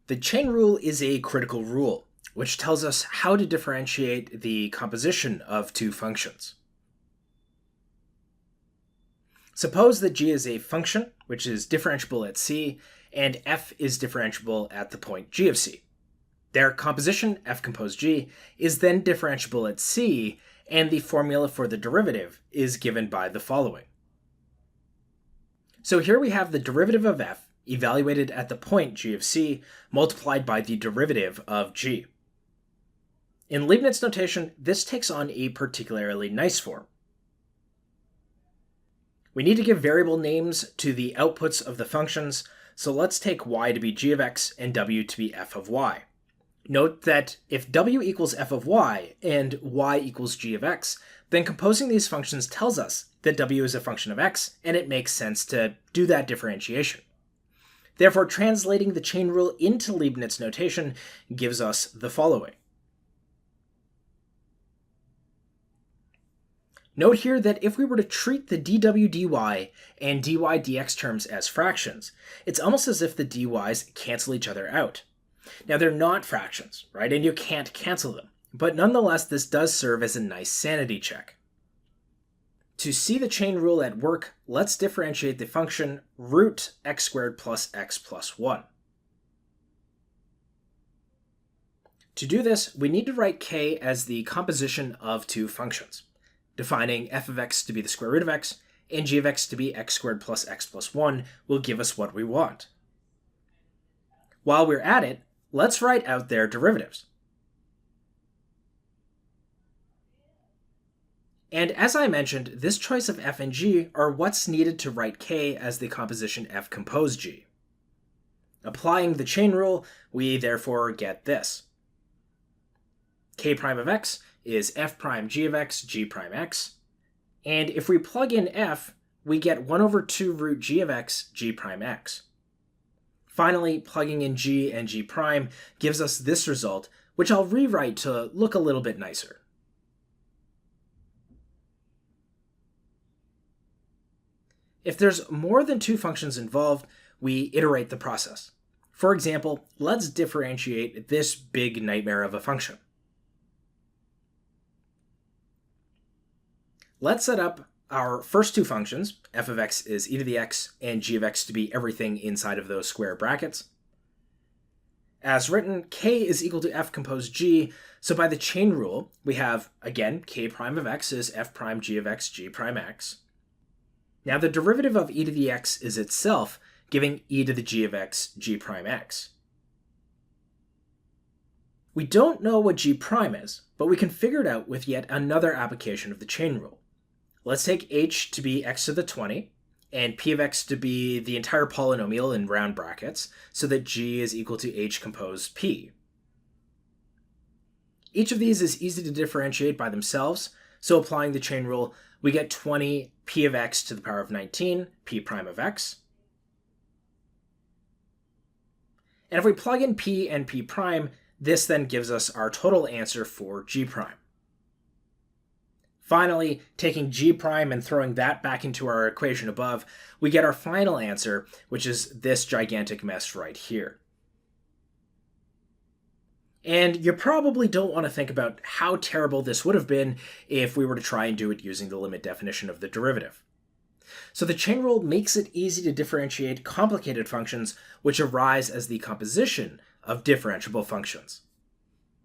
The chain rule is a critical rule, which tells us how to differentiate the composition of two functions. Suppose that g is a function which is differentiable at c, and f is differentiable at the point g of c. Their composition, f composed g, is then differentiable at c, and the formula for the derivative is given by the following. So here we have the derivative of f evaluated at the point g of c multiplied by the derivative of g. In Leibniz notation, this takes on a particularly nice form. We need to give variable names to the outputs of the functions, so let's take y to be g of x and w to be f of y. Note that if w equals f of y and y equals g of x, then composing these functions tells us that w is a function of x, and it makes sense to do that differentiation. Therefore, translating the chain rule into Leibniz notation gives us the following. Note here that if we were to treat the dw dy and dy dx terms as fractions, it's almost as if the dy's cancel each other out. Now they're not fractions, right? And you can't cancel them. But nonetheless, this does serve as a nice sanity check. To see the chain rule at work, let's differentiate the function root x squared plus x plus 1. To do this, we need to write k as the composition of two functions, defining f of x to be the square root of x and g of x to be x squared plus x plus 1 will give us what we want. While we're at it, let's write out their derivatives. And as I mentioned, this choice of f and g are what's needed to write k as the composition f composed g. Applying the chain rule, we therefore get this. K prime of x is f prime g of x, g prime x. And if we plug in f, we get 1 over 2 root g of x, g prime x. Finally, plugging in g and g prime gives us this result, which I'll rewrite to look a little bit nicer. If there's more than two functions involved, we iterate the process. For example, let's differentiate this big nightmare of a function. Let's set up our first two functions. F of x is e to the x and g of x to be everything inside of those square brackets. As written, k is equal to f composed g, so by the chain rule, we have, again, k prime of x is f prime g of x, g prime x. Now the derivative of e to the x is itself, giving e to the g of x, g prime x. We don't know what g prime is, but we can figure it out with yet another application of the chain rule. Let's take h to be x to the 20, and p of x to be the entire polynomial in round brackets, so that g is equal to h composed p. Each of these is easy to differentiate by themselves, so applying the chain rule, we get 20 p of x to the power of 19, p prime of x. And if we plug in p and p prime, this then gives us our total answer for g prime. Finally, taking g prime and throwing that back into our equation above, we get our final answer, which is this gigantic mess right here. And you probably don't want to think about how terrible this would have been if we were to try and do it using the limit definition of the derivative. So the chain rule makes it easy to differentiate complicated functions which arise as the composition of differentiable functions.